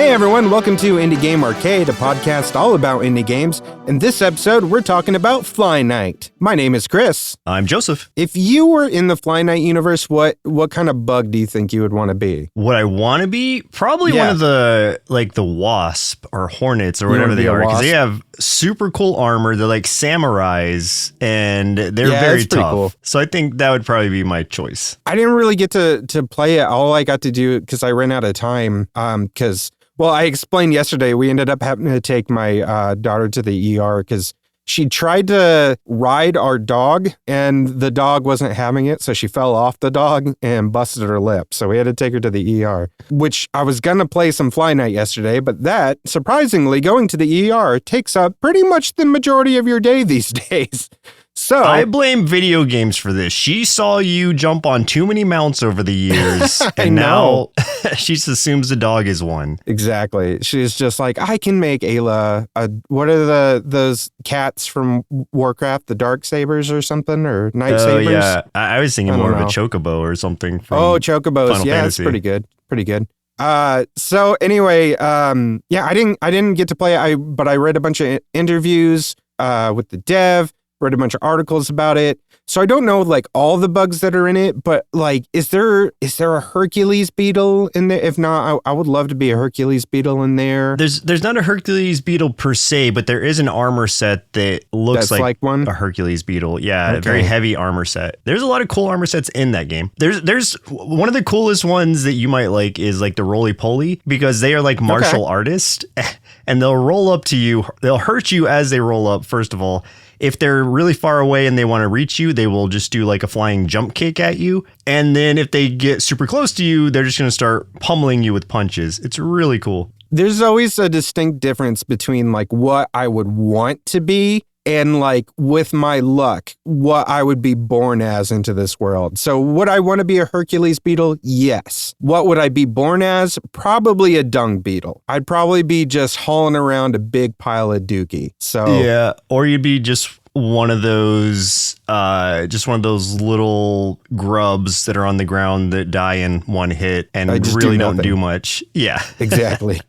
Hey everyone, welcome to Indie Game Arcade, a podcast all about indie games. In this episode, we're talking about FlyKnight. My name is Chris. I'm Joseph. If you were in the FlyKnight universe, what kind of bug do you think you would want to be? What I want to be? Probably one of the wasp or hornets or whatever they are, because they have super cool armor. They're like samurais, and they're very tough. Cool. So I think that would probably be my choice. I didn't really get to play it. All I got to do, because I ran out of time, well, I explained yesterday, we ended up having to take my daughter to the ER because she tried to ride our dog and the dog wasn't having it. So she fell off the dog and busted her lip. So we had to take her to the ER, which I was going to play some FlyKnight yesterday. But that, surprisingly, going to the ER takes up pretty much the majority of your day these days. So I blame video games for this. She saw you jump on too many mounts over the years, and now she just assumes the dog is one. Exactly. She's just like, I can make Ayla. What are those cats from Warcraft? The Dark Sabers or something, or Night Sabers? Oh yeah, I was thinking more of a chocobo or something. From chocobos. Final Fantasy. It's pretty good. Pretty good. So anyway, I didn't get to play it. But I read a bunch of interviews with the dev. Read a bunch of articles about it. So I don't know like all the bugs that are in it, but like, is there a Hercules beetle in there? If not, I would love to be a Hercules beetle in there. There's not a Hercules beetle per se, but there is an armor set that looks like one? A Hercules beetle. Yeah, okay. A very heavy armor set. There's a lot of cool armor sets in that game. There's one of the coolest ones that you might like is like the roly-poly, because they are like martial artists and they'll roll up to you. They'll hurt you as they roll up, first of all. If they're really far away and they want to reach you, they will just do like a flying jump kick at you. And then if they get super close to you, they're just going to start pummeling you with punches. It's really cool. There's always a distinct difference between like what I would want to be and like with my luck, what I would be born as into this world. So would I want to be a Hercules beetle? Yes. What would I be born as? Probably a dung beetle. I'd probably be just hauling around a big pile of dookie. So yeah, or you'd be just one of those little grubs that are on the ground that die in one hit and really don't do much. Yeah, exactly.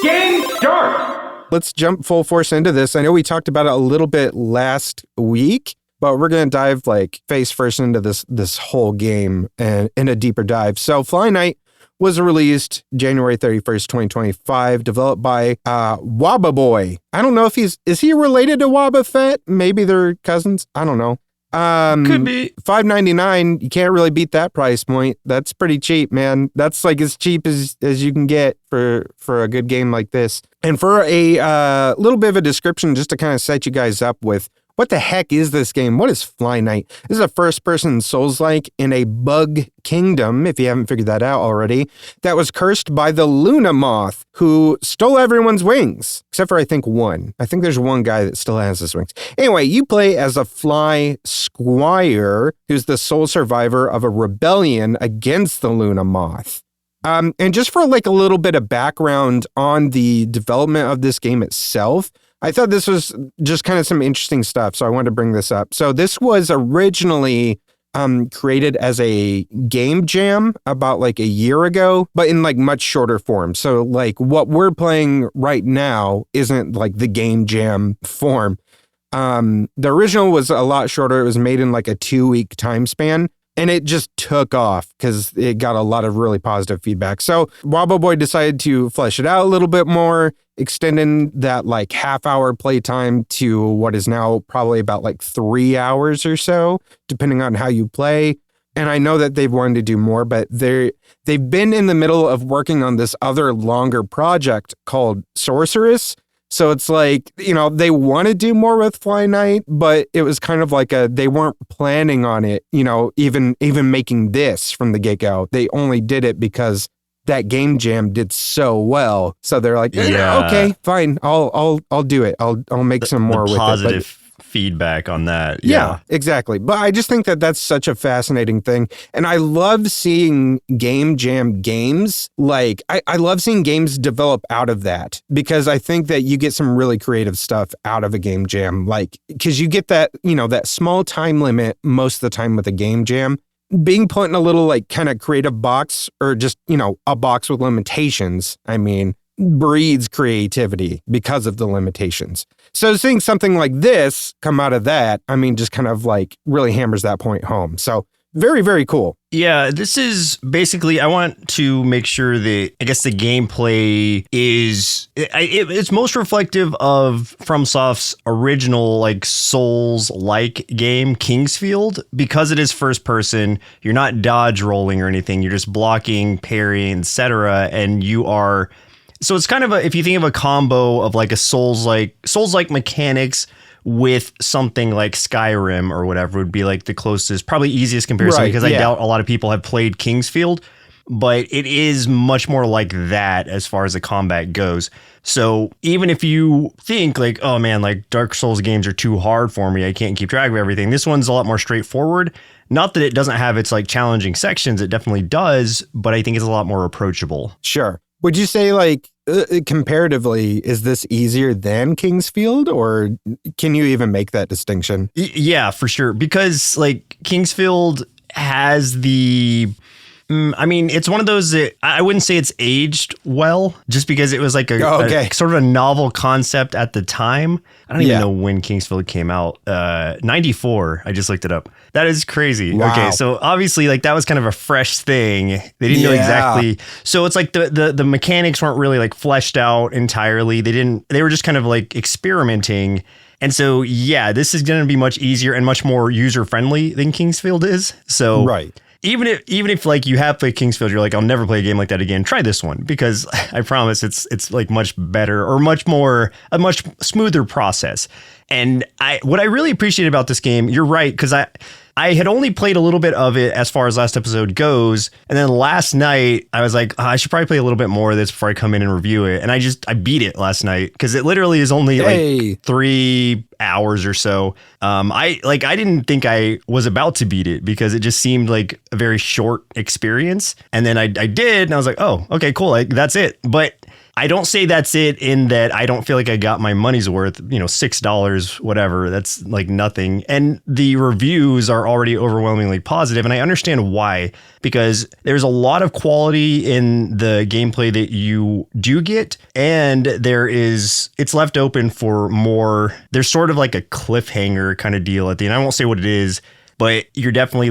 Game start. Let's jump full force into this. I know we talked about it a little bit last week, but we're going to dive like face first into this whole game and in a deeper dive. So FlyKnight was released January 31st, 2025, developed by Wababoy. I don't know if is he related to Wobbuffet? Maybe they're cousins. I don't know. Could be. $5.99. You can't really beat that price point. That's pretty cheap, man. That's like as cheap as you can get for a good game like this. And for a little bit of a description, just to kind of set you guys up with what the heck is this game? What is FlyKnight? This is a first-person Souls-like in a bug kingdom, if you haven't figured that out already, that was cursed by the Luna Moth, who stole everyone's wings, except for, I think, one. I think there's one guy that still has his wings. Anyway, you play as a fly squire, who's the sole survivor of a rebellion against the Luna Moth. And just for like a little bit of background on the development of this game itself, I thought this was just kind of some interesting stuff, so I wanted to bring this up. So this was originally created as a game jam about like a year ago, but in like much shorter form. So like what we're playing right now isn't like the game jam form. The original was a lot shorter. It was made in like a 2-week time span. And it just took off because it got a lot of really positive feedback. So Wababoy decided to flesh it out a little bit more, extending that like half-hour playtime to what is now probably about like 3 hours or so, depending on how you play. And I know that they've wanted to do more, but they've been in the middle of working on this other longer project called Sorceress. So it's like, you know, they want to do more with FlyKnight, but it was kind of like they weren't planning on it, you know, even making this from the get-go. They only did it because that game jam did so well. So they're like, okay, fine, I'll do it. I'll make some more with positive it. Feedback on that. Yeah, exactly. But I just think that that's such a fascinating thing. And I love seeing game jam games. Like, I love seeing games develop out of that because I think that you get some really creative stuff out of a game jam. Like, because you get that, you know, that small time limit most of the time with a game jam. Being put in a little like kind of creative box or just, you know, a box with limitations. I mean, breeds creativity because of the limitations. So seeing something like this come out of that, I mean, just kind of like really hammers that point home. So very, very cool. Yeah, this is basically, I want to make sure that, I guess the gameplay is, it's most reflective of FromSoft's original like Souls-like game, Kingsfield, because it is first person. You're not dodge rolling or anything. You're just blocking, parrying, etc. And you are, so it's kind of if you think of a combo of like a Souls-like mechanics with something like Skyrim or whatever would be like the closest, probably easiest comparison, because I doubt a lot of people have played Kingsfield, but it is much more like that as far as the combat goes. So even if you think like, oh man, like Dark Souls games are too hard for me, I can't keep track of everything, this one's a lot more straightforward. Not that it doesn't have its like challenging sections, it definitely does, but I think it's a lot more approachable. Sure. Would you say like comparatively, is this easier than Kingsfield, or can you even make that distinction? Yeah, for sure. Because like Kingsfield has the, I mean, it's one of those that I wouldn't say it's aged well, just because it was like a sort of a novel concept at the time. I don't even know when Kingsfield came out. 94. I just looked it up. That is crazy. Wow. Okay, so obviously like that was kind of a fresh thing. They didn't know exactly. So it's like the mechanics weren't really like fleshed out entirely. They were just kind of like experimenting. And so, yeah, this is going to be much easier and much more user friendly than Kingsfield is. So even if like you have played Kingsfield, you're like, I'll never play a game like that again. Try this one, because I promise it's like much better, or a much smoother process. And what I really appreciate about this game, you're right, because I had only played a little bit of it as far as last episode goes. And then last night I was like, I should probably play a little bit more of this before I come in and review it. And I beat it last night, because it literally is only like 3 hours or so. I didn't think I was about to beat it, because it just seemed like a very short experience. And then I did, and I was like, oh, okay, cool. Like that's it. But I don't say that's it in that I don't feel like I got my money's worth, $6, whatever. That's like nothing. And the reviews are already overwhelmingly positive. And I understand why, because there's a lot of quality in the gameplay that you do get. And it's left open for more. There's sort of like a cliffhanger kind of deal at the end. I won't say what it is, but you're definitely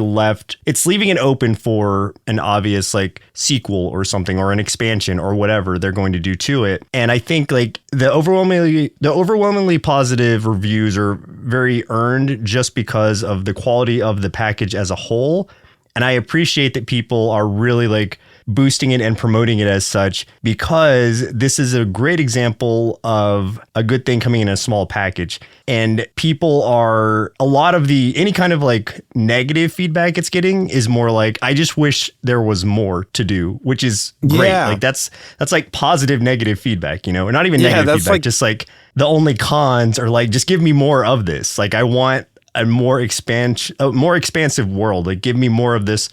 it's leaving it open for an obvious like sequel or something, or an expansion or whatever they're going to do to it. And I think like the overwhelmingly positive reviews are very earned, just because of the quality of the package as a whole. And I appreciate that people are really like boosting it and promoting it as such, because this is a great example of a good thing coming in a small package. And people are, a lot of any kind of like negative feedback it's getting is more like, I just wish there was more to do, which is great. Like that's like positive negative feedback, or not even negative feedback, just like the only cons are like, just give me more of this. Like I want a more expansive world. Like give me more of this.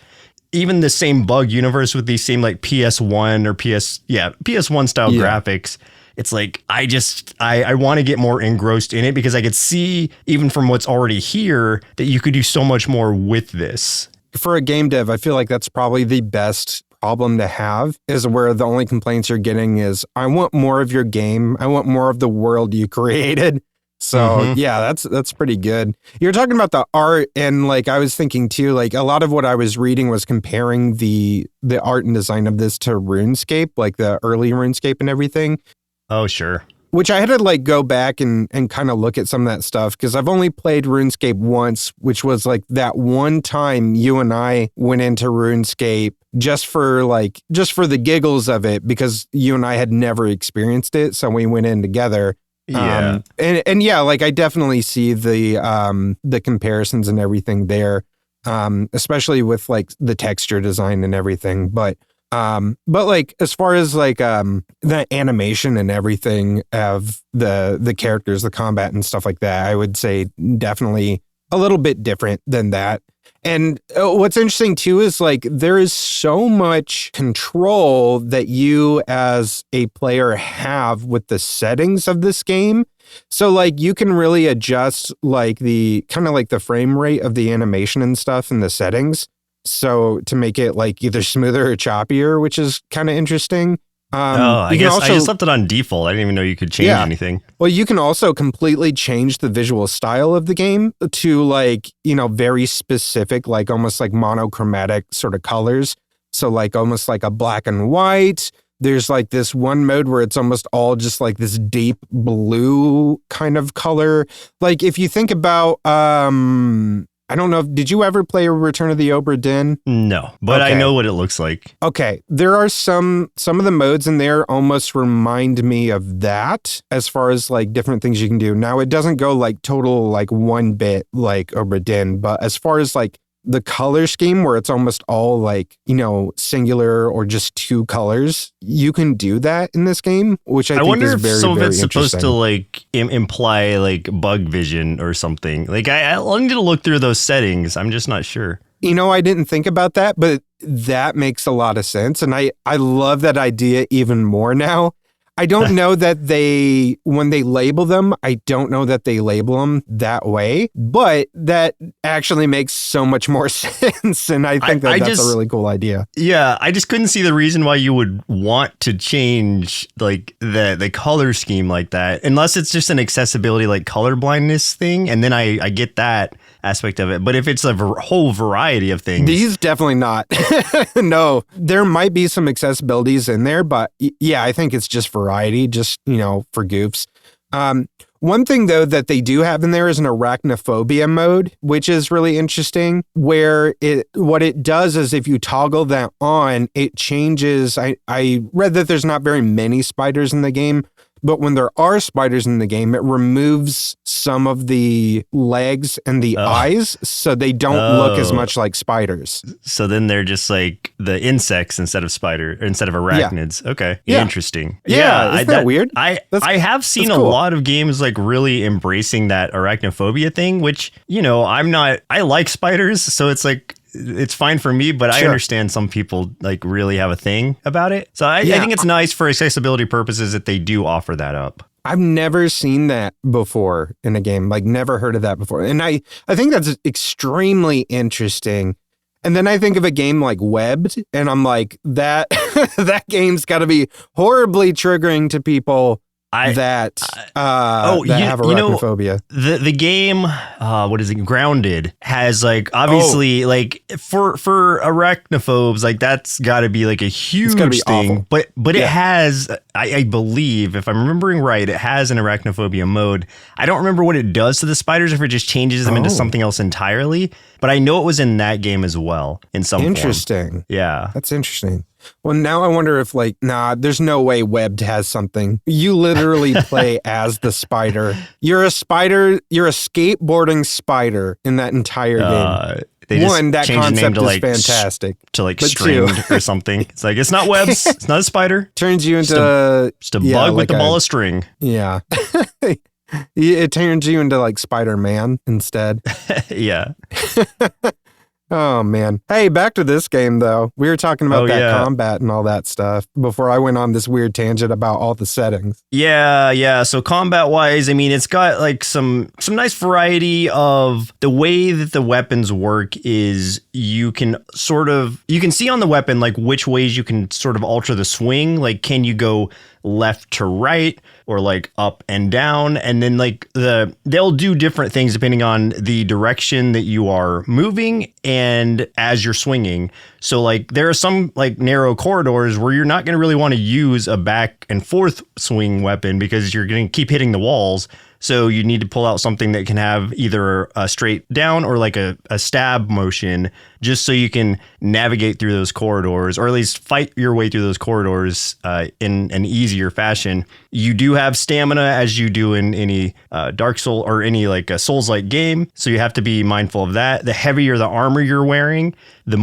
Even the same bug universe with these same like PS1 or PS1 style graphics. It's like, I want to get more engrossed in it, because I could see even from what's already here that you could do so much more with this. For a game dev, I feel like that's probably the best problem to have, is where the only complaints you're getting is, I want more of your game. I want more of the world you created. So that's pretty good. You're talking about the art, and like I was thinking too, like a lot of what I was reading was comparing the art and design of this to RuneScape, like the early RuneScape and everything. Oh, sure. Which I had to like go back and kind of look at some of that stuff, because I've only played RuneScape once, which was like that one time you and I went into RuneScape just for the giggles of it, because you and I had never experienced it. So we went in together. Yeah. And yeah, like I definitely see the comparisons and everything there, especially with like the texture design and everything. But like as far as like the animation and everything of the characters, the combat and stuff like that, I would say definitely a little bit different than that. And what's interesting too is like there is so much control that you as a player have with the settings of this game. So like you can really adjust like the kind of like the frame rate of the animation and stuff in the settings. So to make it like either smoother or choppier, which is kind of interesting. I just left it on default. I didn't even know you could change anything. Well, you can also completely change the visual style of the game to like, very specific, like almost like monochromatic sort of colors. So like almost like a black and white. There's like this one mode where it's almost all just like this deep blue kind of color. Like if you think about, I don't know. Did you ever play Return of the Obra Dinn? No, but okay. I know what it looks like. Okay. There are some of the modes in there almost remind me of that as far as like different things you can do. Now it doesn't go like total like 1-bit like Obra Dinn, but as far as like the color scheme where it's almost all like, singular or just two colors, you can do that in this game, which I think is very, very interesting. I wonder if some of it's supposed to like imply like bug vision or something. Like I'll need to look through those settings. I'm just not sure. I didn't think about that, but that makes a lot of sense. And I love that idea even more now. I don't know that when they label them, I don't know that they label them that way, but that actually makes so much more sense. And I think that's a really cool idea. Yeah, I just couldn't see the reason why you would want to change like the color scheme like that, unless it's just an accessibility like color blindness thing. And then I get that aspect of it. But if it's a whole variety of things. These definitely not. No, there might be some accessibilities in there, but yeah, I think it's just variety, just, for goofs. One thing, though, that they do have in there is an arachnophobia mode, which is really interesting, where what it does is if you toggle that on, it changes. I read that there's not very many spiders in the game, but when there are spiders in the game, it removes some of the legs and the eyes, so they don't look as much like spiders. So then they're just like the insects instead of arachnids. Yeah. Okay, interesting. Yeah, isn't that weird? I have seen a lot of games like really embracing that arachnophobia thing, which I like spiders, so it's like. It's fine for me, but I understand some people like really have a thing about it. So I think it's nice for accessibility purposes that they do offer that up. I've never seen that before in a game, like never heard of that before. And I think that's extremely interesting. And then I think of a game like Webbed, and I'm like, that game's got to be horribly triggering to people that have arachnophobia. The game, what is it? Grounded has like obviously like for arachnophobes, like that's got to be like a huge thing. Awful. But it has, I believe, if I'm remembering right, it has an arachnophobia mode. I don't remember what it does to the spiders, if it just changes them into something else entirely. But I know it was in that game as well in some form. Interesting. Yeah, that's interesting. Well, now I wonder if there's no way Webbed has something. You literally play as the spider. You're a spider. You're a skateboarding spider in that entire game. That concept is fantastic. To stringed or something. It's like, it's not webs. It's not a spider. Turns you into just a bug with a ball of string. Yeah. It turns you into like Spider-Man instead. Yeah. Oh, man. Hey, back to this game, though. We were talking about combat and all that stuff before I went on this weird tangent about all the settings. Yeah. So combat-wise, I mean, it's got like some nice variety of the way that the weapons work is you can see on the weapon like which ways you can sort of alter the swing. Like, can you go left to right or like up and down? And then like they'll do different things depending on the direction that you are moving and as you're swinging. So like there are some like narrow corridors where you're not going to really want to use a back and forth swing weapon because you're going to keep hitting the walls. So you need to pull out something that can have either a straight down or like a stab motion, just so you can navigate through those corridors, or at least fight your way through those corridors in an easier fashion. You do have stamina as you do in any Dark Soul or any like a Souls-like game, so you have to be mindful of that. The heavier the armor you're wearing, the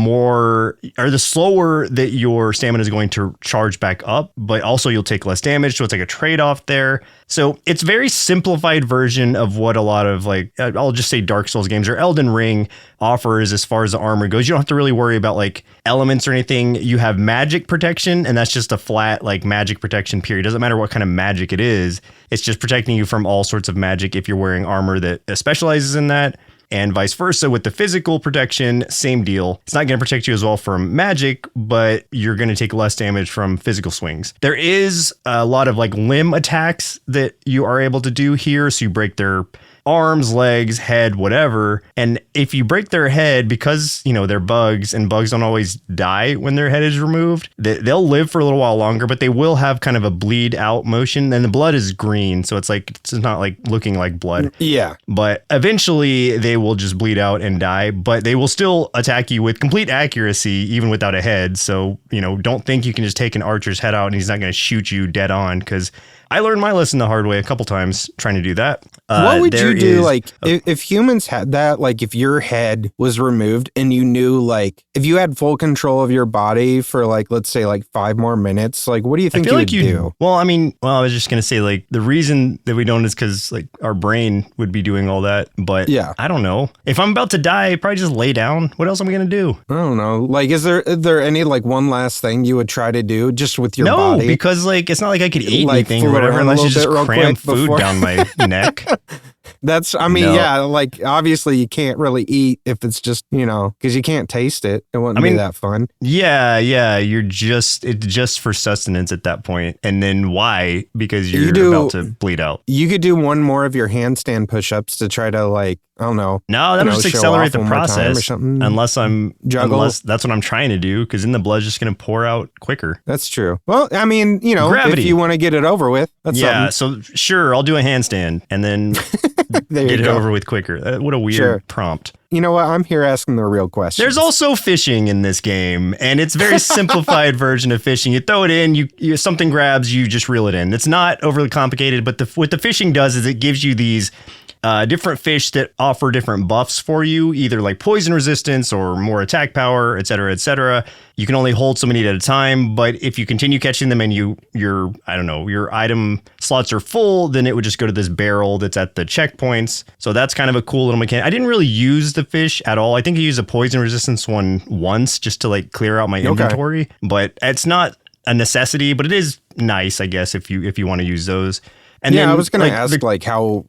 slower that your stamina is going to charge back up, but also you'll take less damage. So it's like a trade-off there. So it's a very simplified version of what a lot of like, I'll just say Dark Souls games or Elden Ring offers as far as the armor goes. You don't have to really worry about like elements or anything. You have magic protection, and that's just a flat like magic protection period. Doesn't matter what kind of magic it is. It's just protecting you from all sorts of magic if you're wearing armor that specializes in that. and vice versa with the physical protection, same deal. It's not going to protect you as well from magic, but you're going to take less damage from physical swings. There is a lot of like limb attacks that you are able to do here. So you break their arms, legs, head, whatever. And if you break their head, because, you know, they're bugs and bugs don't always die when their head is removed, they'll live for a little while longer, but they will have kind of a bleed out motion. And the blood is green. So it's like, it's not like looking like blood. Yeah. But eventually they will just bleed out and die, but they will still attack you with complete accuracy, even without a head. So, you know, don't think you can just take an archer's head out and he's not going to shoot you dead on, because I learned my lesson the hard way a couple times trying to do that. What would you do, like, if humans had that, like, if your head was removed and you knew, like, if you had full control of your body for, like, let's say, like, 5 more minutes, like, what do you think you would do? Well, I mean, I was just going to say, like, the reason that we don't is because, like, our brain would be doing all that. But yeah, I don't know. If I'm about to die, I'd probably just lay down. What else am I going to do? I don't know. Like, is there any, like, one last thing you would try to do just with your body? No, because, like, it's not like I could eat anything or whatever unless you just cram food down my neck. That's, I mean, yeah, like, obviously you can't really eat if it's just, you know, because you can't taste it. It wouldn't be that fun. Yeah, it's just for sustenance at that point. And then why? Because you're about to bleed out. You could do one more of your handstand push-ups to try to, like, I don't know. No, that'll just accelerate the process. Unless that's what I'm trying to do, because then the blood's just going to pour out quicker. That's true. Well, I mean, you know, Gravity. If you want to get it over with, that's something. So sure, I'll do a handstand and then get it over with quicker. What a weird prompt. You know what? I'm here asking the real question. There's also fishing in this game, and it's a very simplified version of fishing. You throw it in, you something grabs, you just reel it in. It's not overly complicated, but what the fishing does is it gives you these different fish that offer different buffs for you, either like poison resistance or more attack power, et cetera, et cetera. You can only hold so many at a time, but if you continue catching them and your item slots are full, then it would just go to this barrel that's at the checkpoints. So that's kind of a cool little mechanic. I didn't really use the fish at all. I think I used a poison resistance one once just to like clear out my inventory, but it's not a necessity, but it is nice, I guess, if you want to use those. And then, I was going to ask like how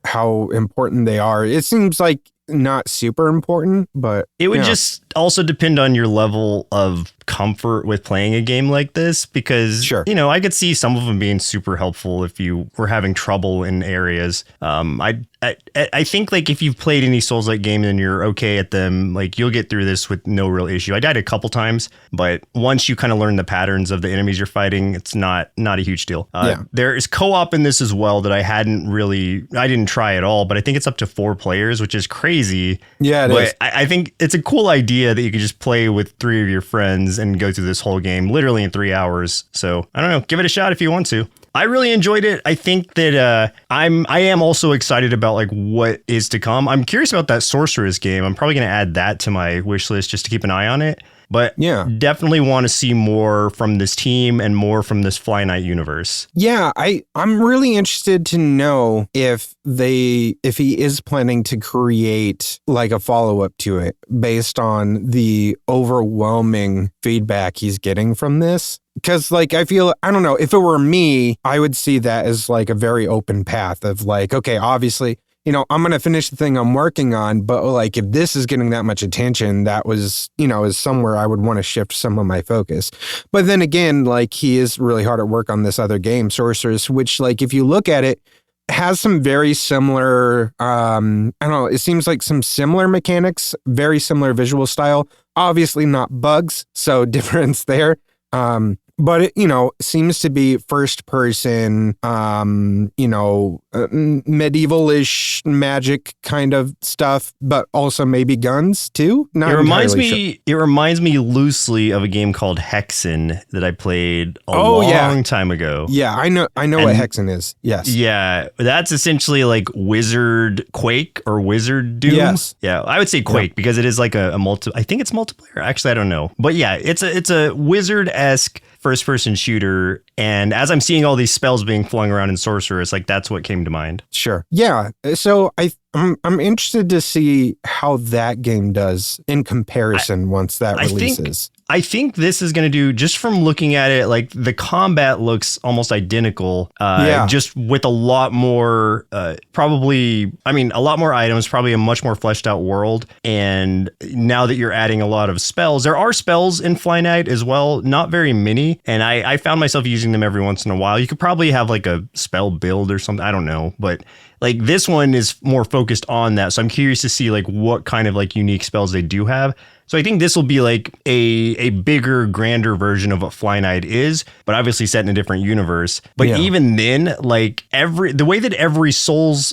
important they are. It seems like not super important, but it would just also depend on your level of comfort with playing a game like this, because you know, I could see some of them being super helpful if you were having trouble in areas. I think like if you've played any Souls-like game and you're okay at them, like you'll get through this with no real issue. I died a couple times, but once you kind of learn the patterns of the enemies you're fighting, it's not a huge deal. There is co-op in this as well that I didn't try at all, but I think it's up to 4 players, which is crazy. Yeah, it is. I think it's a cool idea that you could just play with 3 of your friends and go through this whole game literally in 3 hours. So I don't know, give it a shot if you want to. I really enjoyed it. I think that I am also excited about like what is to come. I'm curious about that sorceress game. I'm probably going to add that to my wish list just to keep an eye on it. But definitely want to see more from this team and more from this FlyKnight universe. Yeah, I'm really interested to know if he is planning to create like a follow-up to it based on the overwhelming feedback he's getting from this. Because, like, I don't know, if it were me, I would see that as, like, a very open path of, like, okay, obviously, you know, I'm going to finish the thing I'm working on, but, like, if this is getting that much attention, that was, you know, is somewhere I would want to shift some of my focus. But then again, like, he is really hard at work on this other game, Sorceress, which, like, if you look at it, has some very similar, I don't know, it seems like some similar mechanics, very similar visual style, obviously not bugs, so difference there. But it, you know, seems to be first person, you know, medieval-ish magic kind of stuff, but also maybe guns too. It reminds me loosely of a game called Hexen that I played a long time ago. Yeah, I know what Hexen is. Yes. Yeah, that's essentially like Wizard Quake or Wizard Doom. Yes. Yeah, I would say Quake because it is like I think it's multiplayer. Actually, I don't know. But yeah, it's a Wizard-esque first-person shooter, and as I'm seeing all these spells being flung around in Sorceress, like that's what came to mind. Sure. Yeah. So I'm interested to see how that game does in comparison once that releases. I think this is going to do, just from looking at it, like the combat looks almost identical, just with a lot more, a lot more items, probably a much more fleshed out world. And now that you're adding a lot of spells, there are spells in FlyKnight as well, not very many. And I found myself using them every once in a while. You could probably have like a spell build or something. I don't know, but like this one is more focused on that. So I'm curious to see like what kind of like unique spells they do have. So I think this will be like a bigger, grander version of what FlyKnight is, but obviously set in a different universe. But even then, like the way that every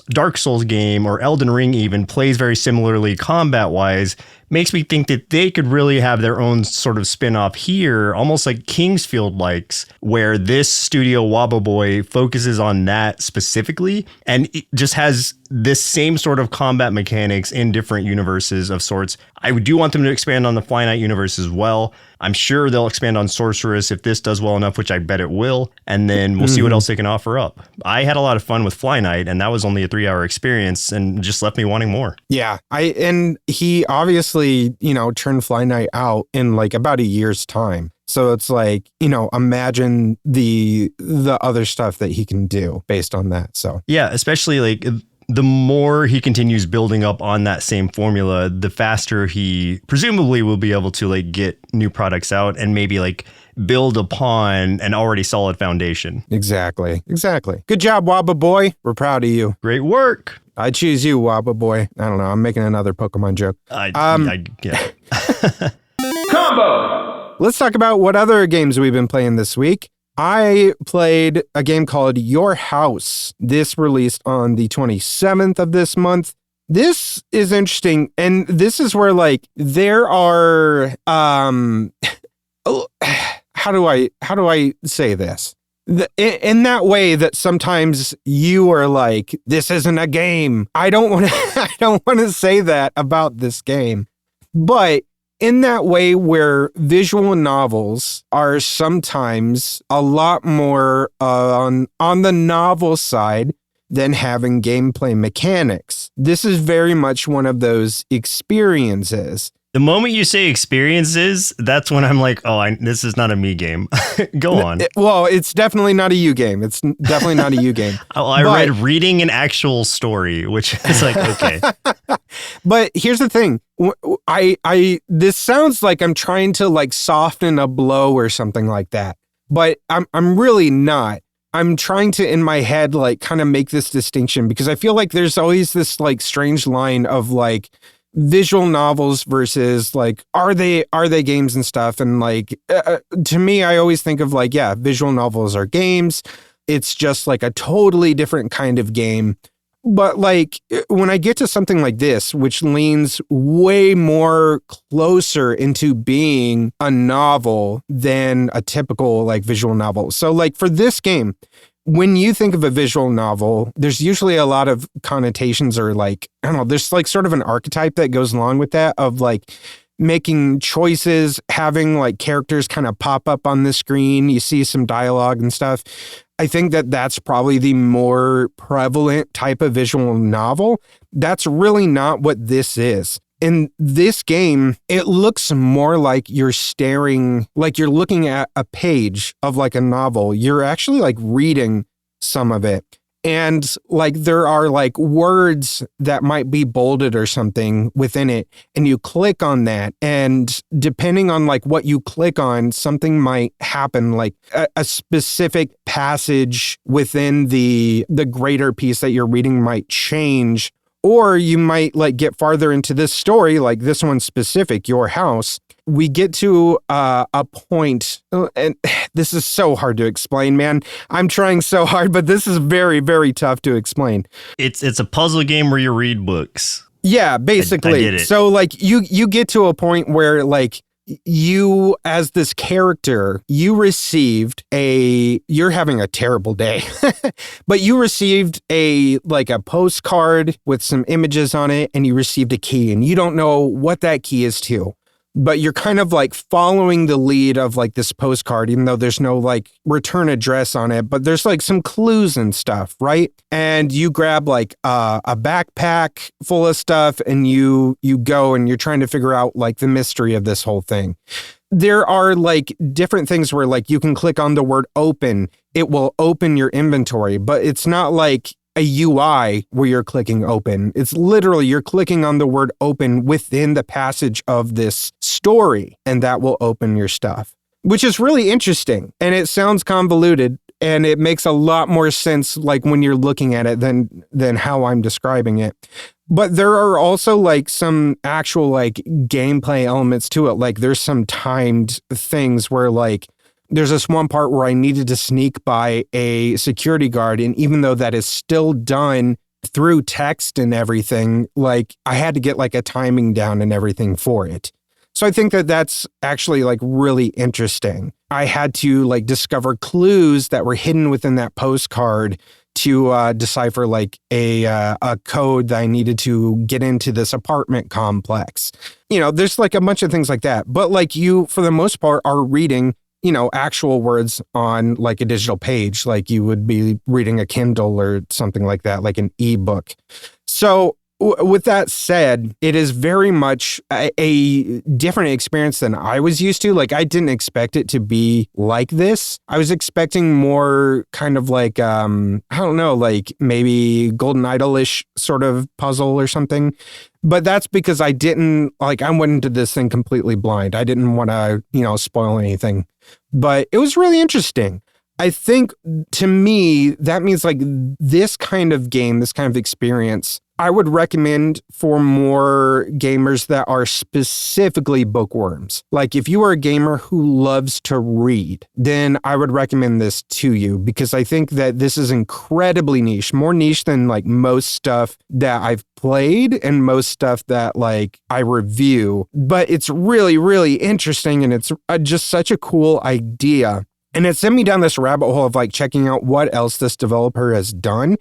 Dark Souls game or Elden Ring even plays very similarly combat wise makes me think that they could really have their own sort of spin-off here, almost like Kingsfield likes, where this studio Woboboy focuses on that specifically and it just has this same sort of combat mechanics in different universes of sorts. I do want them to expand on the FlyKnight universe as well. I'm sure they'll expand on Sorceress if this does well enough, which I bet it will. And then we'll see what else they can offer up. I had a lot of fun with FlyKnight, and that was only a 3-hour experience and just left me wanting more. Yeah. And he obviously, turned FlyKnight out in like about a year's time. So it's like, imagine the other stuff that he can do based on that. So yeah, especially like the more he continues building up on that same formula, the faster he presumably will be able to like get new products out and maybe like build upon an already solid foundation. Exactly. Good job, Woboboy. We're proud of you. Great work. I choose you, Woboboy. I don't know. I'm making another Pokemon joke. Yeah. Combo! Let's talk about what other games we've been playing this week. I played a game called Your House. This released on the 27th of this month. This is interesting. And this is where like there are, how do I say this? In that way that sometimes you are like, this isn't a game. I don't want to say that about this game, but in that way where visual novels are sometimes a lot more on the novel side than having gameplay mechanics. This is very much one of those experiences. The moment you say experiences, that's when I'm like, this is not a me game. Go on. Well, it's definitely not a you game. It's definitely not a you game. I read reading an actual story, which is like, okay. But here's the thing. This sounds like I'm trying to like soften a blow or something like that, but I'm really not. I'm trying to, in my head, like kind of make this distinction because I feel like there's always this like strange line of like, visual novels versus like are they games and stuff, and like to me I always think of like, yeah, visual novels are games. It's just like a totally different kind of game. But like when I get to something like this, which leans way more closer into being a novel than a typical like visual novel. So like for this game, when you think of a visual novel, there's usually a lot of connotations or like, I don't know, there's like sort of an archetype that goes along with that of like making choices, having like characters kind of pop up on the screen. You see some dialogue and stuff. I think that that's probably the more prevalent type of visual novel. That's really not what this is. In this game, it looks more like you're staring, like you're looking at a page of like a novel. You're actually like reading some of it. And like there are like words that might be bolded or something within it. And you click on that. And depending on like what you click on, something might happen, like a specific passage within the greater piece that you're reading might change. Or you might like get farther into this story, like this one specific, Your House. We get to a point, and this is so hard to explain, man. I'm trying so hard, but this is very, very tough to explain. It's a puzzle game where you read books. Yeah, basically. I get it. So like you get to a point where like you as this character, you're having a terrible day, but you received a postcard with some images on it, and you received a key, and you don't know what that key is to. but you're kind of like following the lead of like this postcard, even though there's no like return address on it, but there's like some clues and stuff, right? And you grab like a backpack full of stuff and you go and you're trying to figure out like the mystery of this whole thing. There are like different things where like you can click on the word open, it will open your inventory, but it's not like a UI where you're clicking open. It's literally you're clicking on the word open within the passage of this story, and that will open your stuff, which is really interesting. And it sounds convoluted, and it makes a lot more sense like when you're looking at it than how I'm describing it. But there are also like some actual like gameplay elements to it. Like there's some timed things where like there's this one part where I needed to sneak by a security guard. And even though that is still done through text and everything, like I had to get like a timing down and everything for it. So I think that that's actually like really interesting. I had to like discover clues that were hidden within that postcard to decipher like a code that I needed to get into this apartment complex. You know, there's like a bunch of things like that. But like you, for the most part, are reading, you know, actual words on like a digital page, like you would be reading a Kindle or something like that, like an ebook. So with that said, it is very much a different experience than I was used to. Like I didn't expect it to be like this. I was expecting more kind of like, I don't know, like maybe Golden Idol-ish sort of puzzle or something. But that's because I went into this thing completely blind. I didn't want to, you know, spoil anything. But it was really interesting. I think to me, that means like this kind of game, this kind of experience, I would recommend for more gamers that are specifically bookworms. Like if you are a gamer who loves to read, then I would recommend this to you because I think that this is incredibly niche, more niche than like most stuff that I've played and most stuff that like I review. But it's really, really interesting and it's just such a cool idea. And it sent me down this rabbit hole of like checking out what else this developer has done.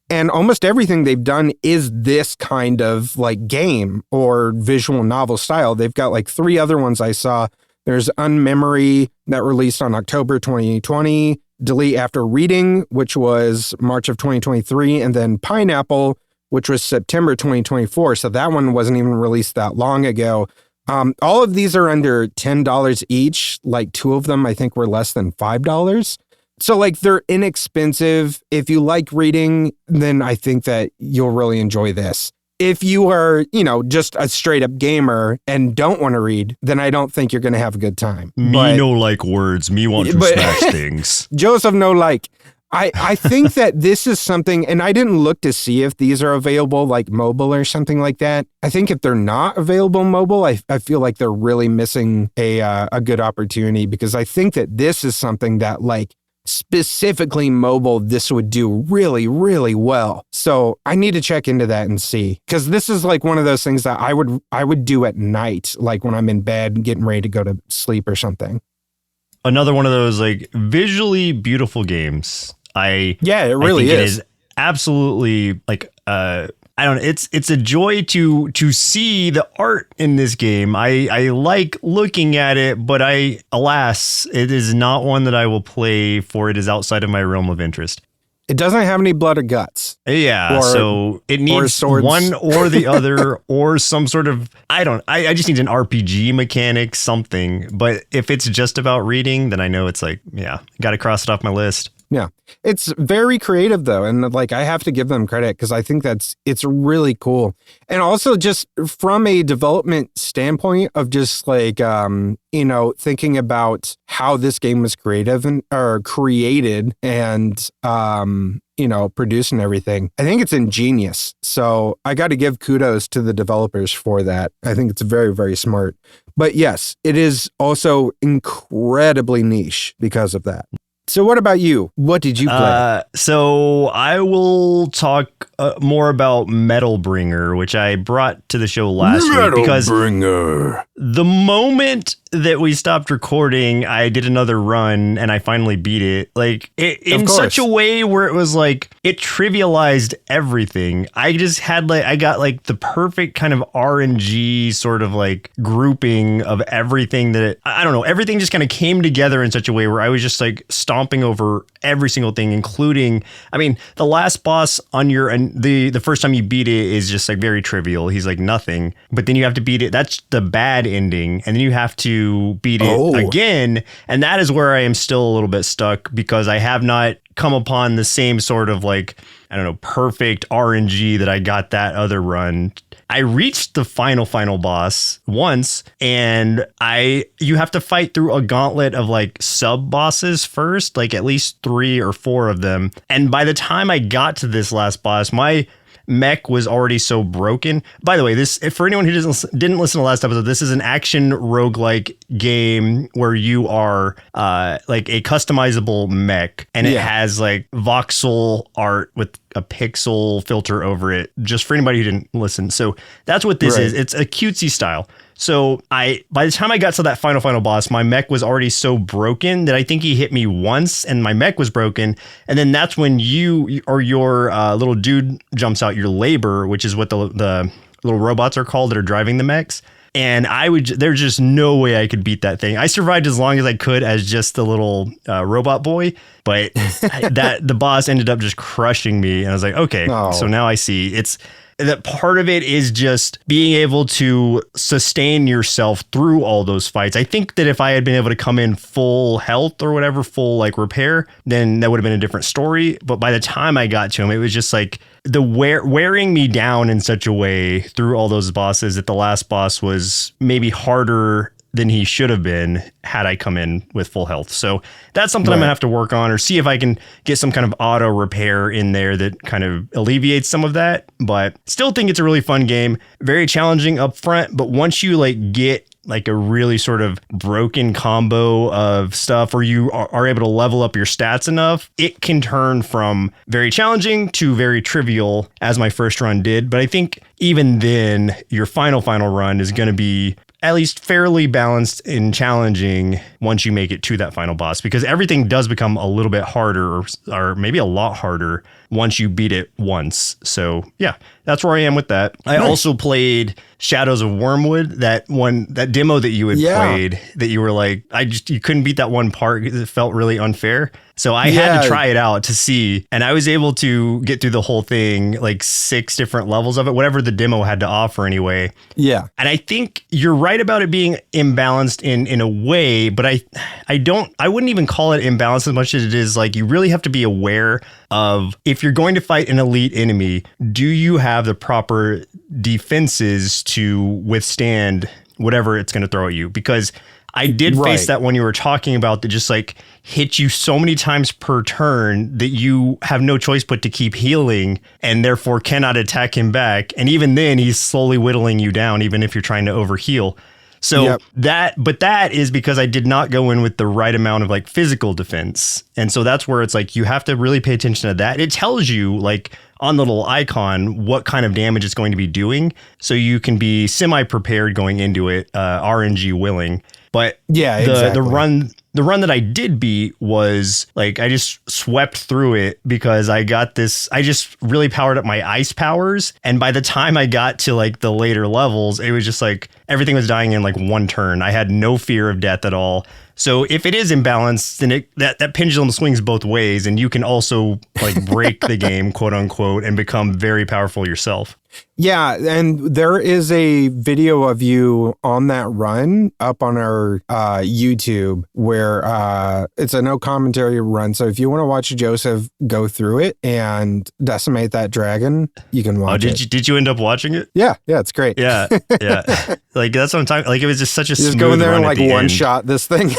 And almost everything they've done is this kind of like game or visual novel style. They've got like 3 other ones I saw. There's Unmemory that released on October 2020, Delete After Reading, which was March of 2023, and then Pineapple, which was September 2024. So that one wasn't even released that long ago. All of these are under $10 each. Like 2 of them, I think, were less than $5. So like they're inexpensive. If you like reading, then I think that you'll really enjoy this. If you are, you know, just a straight up gamer and don't want to read, then I don't think you're going to have a good time. No like words. Me want to smash things. Joseph no like. I think that this is something, and I didn't look to see if these are available like mobile or something like that. I think if they're not available mobile, I feel like they're really missing a good opportunity because I think that this is something that like specifically mobile, this would do really, really well. So I need to check into that and see, because this is like one of those things that I would do at night, like when I'm in bed getting ready to go to sleep or something. Another one of those like visually beautiful games. It really is. It is absolutely like I don't know. It's a joy to see the art in this game. I like looking at it, but alas, it is not one that I will play, for it is outside of my realm of interest. It doesn't have any blood or guts. Yeah, so it needs one or the other, or some sort of, I just need an RPG mechanic, something. But if it's just about reading, then I know it's like, yeah, got to cross it off my list. Yeah. It's very creative though. And like, I have to give them credit because I think it's really cool. And also just from a development standpoint of just like, thinking about how this game was created and, produced and everything. I think it's ingenious. So I got to give kudos to the developers for that. I think it's very, very smart. But yes, it is also incredibly niche because of that. So what about you? What did you play? So I will talk more about Metalbringer, which I brought to the show last week because the moment that we stopped recording, I did another run and I finally beat it. Like in such a way where it was like it trivialized everything. I just had I got like the perfect kind of RNG sort of like grouping of everything that I don't know. Everything just kind of came together in such a way where I was just like stomping over every single thing, including, I mean, the last boss on your, and the first time you beat it is just like very trivial. He's like nothing, but then you have to beat it. That's the bad ending. And then you have to beat it again. And that is where I am still a little bit stuck because I have not come upon the same sort of like, I don't know, perfect RNG that I got that other run. I reached the final boss once, and you have to fight through a gauntlet of like sub bosses first, like at least 3 or 4 of them. And by the time I got to this last boss, my mech was already so broken. By the way, this, for anyone who didn't listen to last episode, this is an action roguelike game where you are like a customizable mech, and it has like voxel art with a pixel filter over it, just for anybody who didn't listen. So that's what this is. It's a cutesy style. So by the time I got to that final boss, my mech was already so broken that I think he hit me once and my mech was broken. And then that's when you or your little dude jumps out, your labor, which is what the little robots are called that are driving the mechs. And there's just no way I could beat that thing. I survived as long as I could as just the little robot boy, but the boss ended up just crushing me. And I was like, okay, so now I see that part of it is just being able to sustain yourself through all those fights. I think that if I had been able to come in full health or whatever, full like repair, then that would have been a different story. But by the time I got to him, it was just like the wearing me down in such a way through all those bosses that the last boss was maybe harder than he should have been had I come in with full health. So that's something I'm gonna have to work on, or see if I can get some kind of auto repair in there that kind of alleviates some of that. But still think it's a really fun game, very challenging up front. But once you like get like a really sort of broken combo of stuff, or you are able to level up your stats enough, it can turn from very challenging to very trivial, as my first run did. But I think even then, your final run is going to be at least fairly balanced and challenging once you make it to that final boss, because everything does become a little bit harder, or maybe a lot harder once you beat it once. So yeah, that's where I am with that. I also played Shadows of Wyrmwood, that demo that you had played, that you were like, you couldn't beat that one part because it felt really unfair. So I had to try it out to see, and I was able to get through the whole thing, like 6 different levels of it, whatever the demo had to offer anyway. Yeah. And I think you're right about it being imbalanced in a way, but I wouldn't even call it imbalanced as much as it is like, you really have to be aware of, if you're going to fight an elite enemy, do you have the proper defenses to withstand whatever it's going to throw at you? Because I did face that when you were talking about that, just like hit you so many times per turn that you have no choice but to keep healing, and therefore cannot attack him back. And even then, he's slowly whittling you down, even if you're trying to overheal. So that is because I did not go in with the right amount of like physical defense. And so that's where it's like, you have to really pay attention to that. It tells you like on the little icon what kind of damage it's going to be doing, so you can be semi-prepared going into it, RNG willing. But the run that I did beat was like, I just swept through it because I just really powered up my ice powers. And by the time I got to like the later levels, it was just like everything was dying in like one turn. I had no fear of death at all. So if it is imbalanced, then that pendulum swings both ways, and you can also like break the game, quote unquote, and become very powerful yourself. Yeah, and there is a video of you on that run up on our YouTube where it's a no commentary run. So if you want to watch Joseph go through it and decimate that dragon, you can watch it. Did you end up watching it? Yeah, it's great. Yeah. Like that's what I'm talking. Like it was just such a smooth go in there run and like one shot this thing.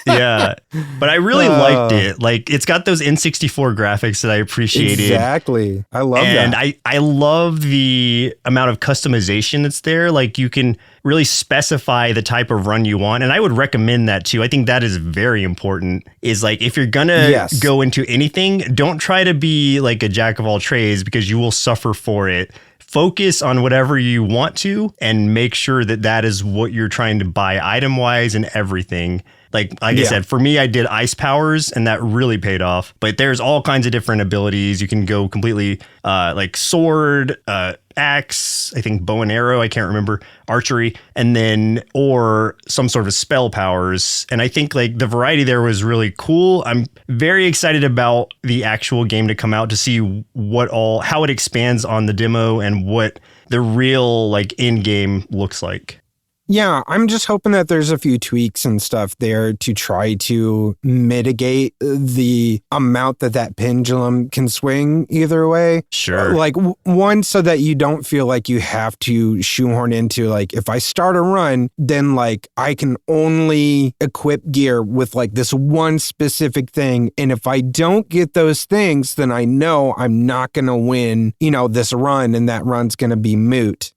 Yeah, but I really liked it. Like, it's got those N64 graphics that I appreciated. Exactly. I love that. And I love the amount of customization that's there. Like, you can really specify the type of run you want. And I would recommend that too. I think that is very important, is like, if you're gonna go into anything, don't try to be like a jack of all trades, because you will suffer for it. Focus on whatever you want to and make sure that that is what you're trying to buy item wise and everything. Like I said, for me, I did ice powers and that really paid off. But there's all kinds of different abilities. You can go completely like sword, axe, I think bow and arrow, I can't remember, archery, and then or some sort of spell powers. And I think like the variety there was really cool. I'm very excited about the actual game to come out to see how it expands on the demo and what the real like in game looks like. Yeah, I'm just hoping that there's a few tweaks and stuff there to try to mitigate the amount that pendulum can swing either way. Sure. Like one, so that you don't feel like you have to shoehorn into like, if I start a run, then like I can only equip gear with like this one specific thing. And if I don't get those things, then I know I'm not going to win, this run, and that run's going to be moot,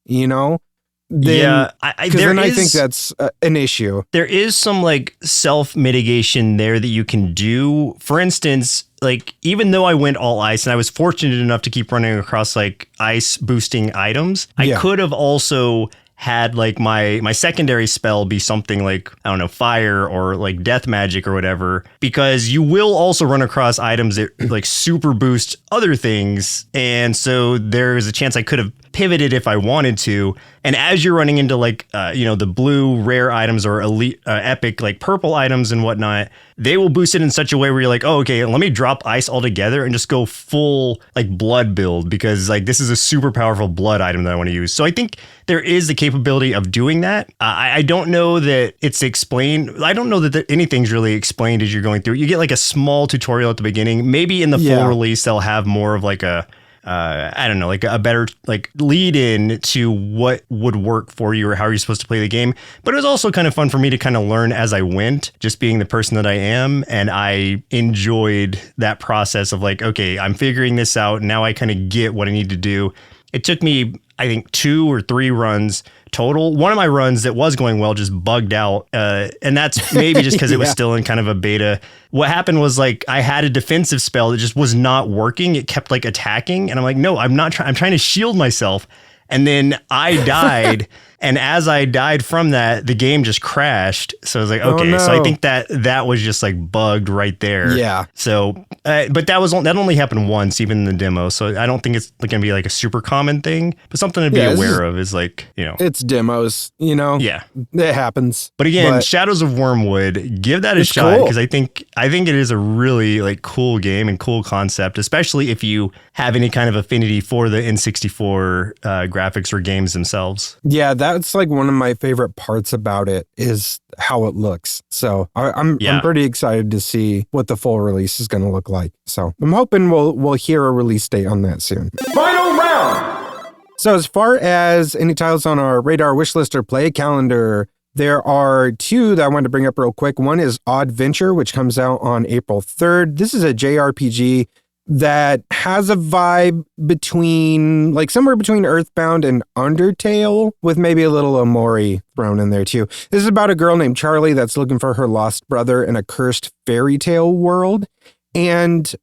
Then, I think that's an issue. There is some like self-mitigation there that you can do. For instance, like even though I went all ice and I was fortunate enough to keep running across like ice boosting items, I could have also had like my secondary spell be something like, I don't know, fire or like death magic or whatever, because you will also run across items that like super boost other things. And so there's a chance I could have pivoted if I wanted to. And as you're running into like, the blue rare items or elite epic, like purple items and whatnot, they will boost it in such a way where you're like, oh, okay, let me drop ice altogether and just go full like blood build, because like this is a super powerful blood item that I want to use. So I think there is the capability of doing that. I don't know that it's explained. I don't know that anything's really explained as you're going through. You get like a small tutorial at the beginning. Maybe in the full release, they'll have more of like a like a better like lead in to what would work for you or how you're supposed to play the game. But it was also kind of fun for me to kind of learn as I went, just being the person that I am. And I enjoyed that process of like, okay, I'm figuring this out. Now I kind of get what I need to do. It took me, I think, 2 or 3 runs total. One of my runs that was going well just bugged out. And that's maybe just because it was still in kind of a beta. What happened was like I had a defensive spell that just was not working. It kept like attacking. And I'm like, no, I'm not trying. I'm trying to shield myself. And then I died. And as I died from that, the game just crashed. So I was like, okay, so I think that was just like bugged right there. Yeah. So, but that only happened once, even in the demo. So I don't think it's going to be like a super common thing, but something to be aware of is like, it's demos, Yeah. It happens. But again, Shadows of Wyrmwood, give that a shot, because I think it is a really like cool game and cool concept, especially if you have any kind of affinity for the N64 graphics or games themselves. Yeah, that's like one of my favorite parts about it is how it looks. So I'm pretty excited to see what the full release is going to look like. So I'm hoping we'll hear a release date on that soon. Final round. So as far as any titles on our radar wish list or play calendar, there are 2 that I wanted to bring up real quick. One is Oddventure, which comes out on April 3rd. This is a JRPG that has a vibe between, like somewhere between Earthbound and Undertale, with maybe a little Omori thrown in there too. This is about a girl named Charlie that's looking for her lost brother in a cursed fairy tale world. And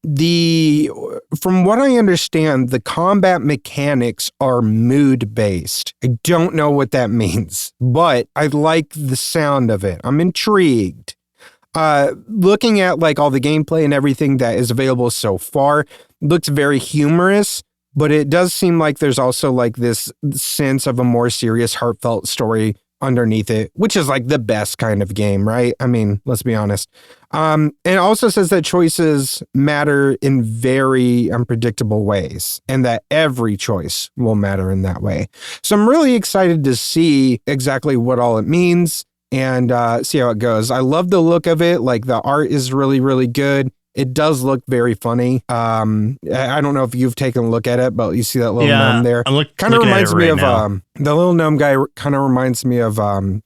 from what I understand, the combat mechanics are mood-based. I don't know what that means, but I like the sound of it. I'm intrigued. Looking at like all the gameplay and everything that is available so far, looks very humorous, but it does seem like there's also like this sense of a more serious, heartfelt story underneath it, which is like the best kind of game, right? I mean, let's be honest. And it also says that choices matter in very unpredictable ways, and that every choice will matter in that way. So I'm really excited to see exactly what all it means and see how it goes. I love the look of it. Like the art is really, really good. It does look very funny. I don't know if you've taken a look at it, but you see that little gnome there. Kind of reminds me of the little gnome guy. Kind of reminds me of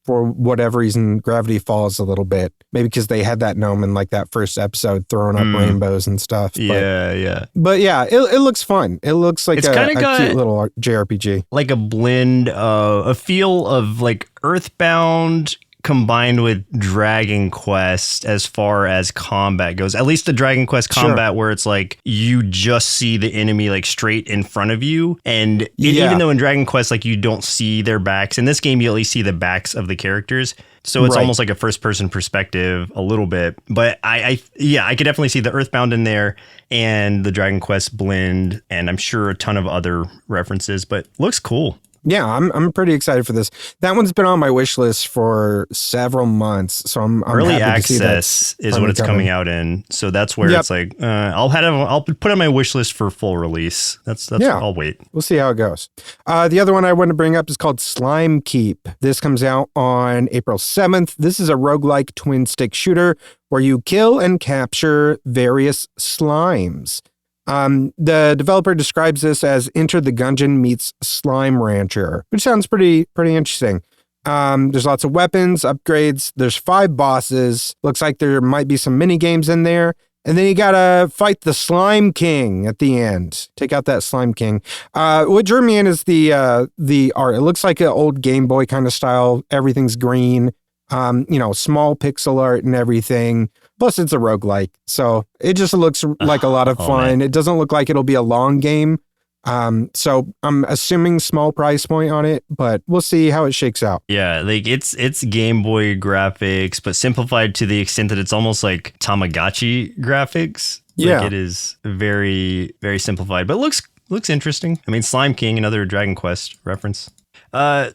for whatever reason, Gravity Falls a little bit. Maybe because they had that gnome in like that first episode, throwing up rainbows and stuff. But yeah, it looks fun. It looks like a cute little JRPG, like a blend, a feel of like Earthbound combined with Dragon Quest as far as combat goes. At least the Dragon Quest combat where it's like you just see the enemy like straight in front of you. And even though in Dragon Quest like you don't see their backs, in this game you at least see the backs of the characters. So it's almost like a first person perspective a little bit. But I could definitely see the Earthbound in there and the Dragon Quest blend, and I'm sure a ton of other references, but looks cool. Yeah, I'm pretty excited for this. That one's been on my wish list for several months, so I'm early happy to see access is what it's coming out in. So that's where it's like I'll put on my wish list for full release. That's I'll wait. We'll see how it goes. The other one I want to bring up is called Slimekeep. This comes out on April 7th. This is a roguelike twin stick shooter where you kill and capture various slimes. The developer describes this as Enter the Gungeon meets Slime Rancher, which sounds pretty interesting. There's lots of weapons, upgrades. There's 5 bosses. Looks like there might be some mini games in there. And then you gotta fight the Slime King at the end. Take out that Slime King. What drew me in is the art. It looks like an old Game Boy kind of style. Everything's green. Small pixel art and everything. Plus, it's a roguelike, so it just looks like a lot of fun. Man. It doesn't look like it'll be a long game. So I'm assuming small price point on it, but we'll see how it shakes out. Yeah, like it's Game Boy graphics, but simplified to the extent that it's almost like Tamagotchi graphics. Yeah, like it is very, very simplified, but looks interesting. I mean, Slime King, another Dragon Quest reference.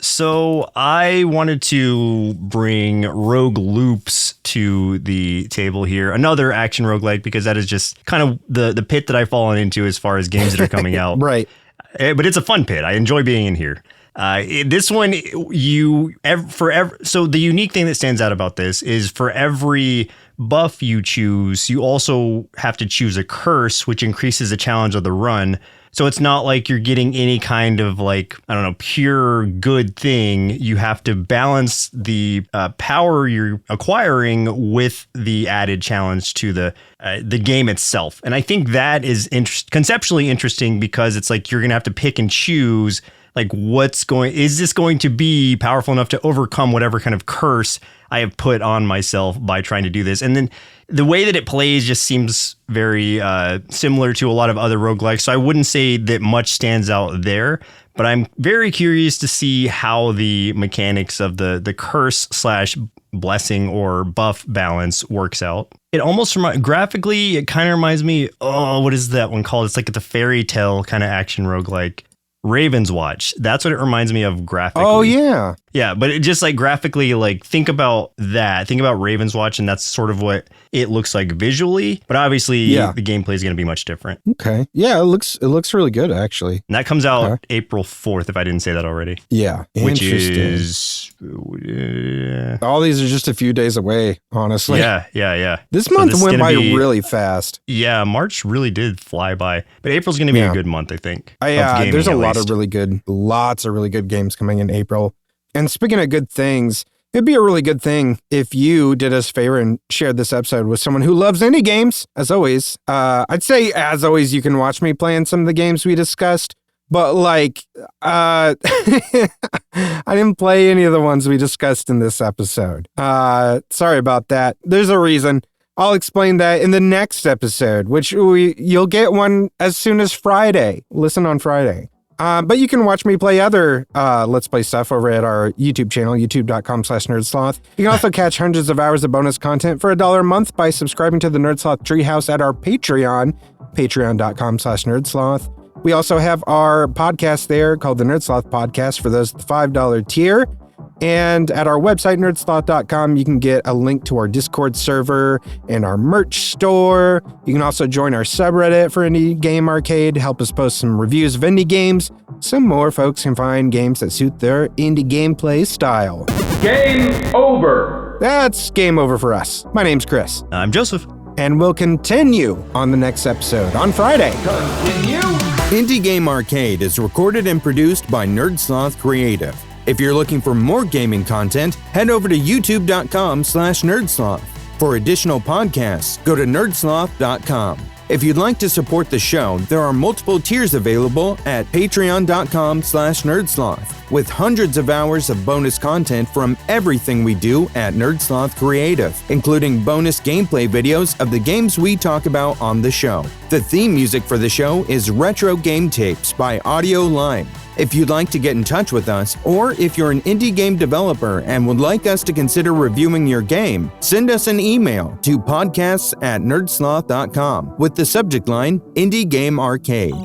So I wanted to bring Rogueloops to the table here. Another action roguelike, because that is just kind of the pit that I've fallen into as far as games that are coming out. Right. But it's a fun pit. I enjoy being in here. This one, so the unique thing that stands out about this is for every buff you choose, you also have to choose a curse, which increases the challenge of the run. So it's not like you're getting any kind of like, I don't know, pure good thing. You have to balance the power you're acquiring with the added challenge to the game itself. And I think that is conceptually interesting, because it's like you're going to have to pick and choose, like is this going to be powerful enough to overcome whatever kind of curse I have put on myself by trying to do this. And then the way that it plays just seems very similar to a lot of other roguelikes. So I wouldn't say that much stands out there, but I'm very curious to see how the mechanics of the curse / blessing or buff balance works out. It almost graphically, it kind of reminds me, what is that one called? It's like the fairy tale kind of action roguelike. Raven's Watch. That's what it reminds me of graphically. Oh, yeah. Yeah, but it just like graphically, like think about that. Think about Raven's Watch, and that's sort of what it looks like visually. But obviously, the gameplay is going to be much different. Okay. Yeah, it looks really good, actually. And that comes out April 4th, if I didn't say that already. Yeah. Which is... all these are just a few days away, honestly. Yeah. This month went by really fast. Yeah, March really did fly by. But April's going to be a good month, I think. There's lots of really good games coming in April. And speaking of good things, it'd be a really good thing if you did us a favor and shared this episode with someone who loves indie games. As always, I'd say, as always, you can watch me playing some of the games we discussed. But like, I didn't play any of the ones we discussed in this episode. Sorry about that. There's a reason. I'll explain that in the next episode, which you'll get one as soon as Friday. Listen on Friday. But you can watch me play other Let's Play stuff over at our YouTube channel, youtube.com/nerdsloth. You can also catch hundreds of hours of bonus content for $1 a month by subscribing to the Nerdsloth Treehouse at our Patreon, patreon.com/nerdsloth. We also have our podcast there called the Nerdsloth Podcast for those at the $5 tier. And at our website, nerdsloth.com, you can get a link to our Discord server and our merch store. You can also join our subreddit for Indie Game Arcade, help us post some reviews of indie games, so more folks can find games that suit their indie gameplay style. Game over! That's game over for us. My name's Chris. I'm Joseph. And we'll continue on the next episode on Friday. Continue. Indie Game Arcade is recorded and produced by Sloth Creative. If you're looking for more gaming content, head over to youtube.com/nerdsloth. For additional podcasts, go to nerdsloth.com. If you'd like to support the show, there are multiple tiers available at patreon.com/nerdsloth, with hundreds of hours of bonus content from everything we do at Sloth Creative, including bonus gameplay videos of the games we talk about on the show. The theme music for the show is Retro Game Tapes by Audio Lime. If you'd like to get in touch with us, or if you're an indie game developer and would like us to consider reviewing your game, send us an email to podcasts@nerdsloth.com with the subject line Indie Game Arcade.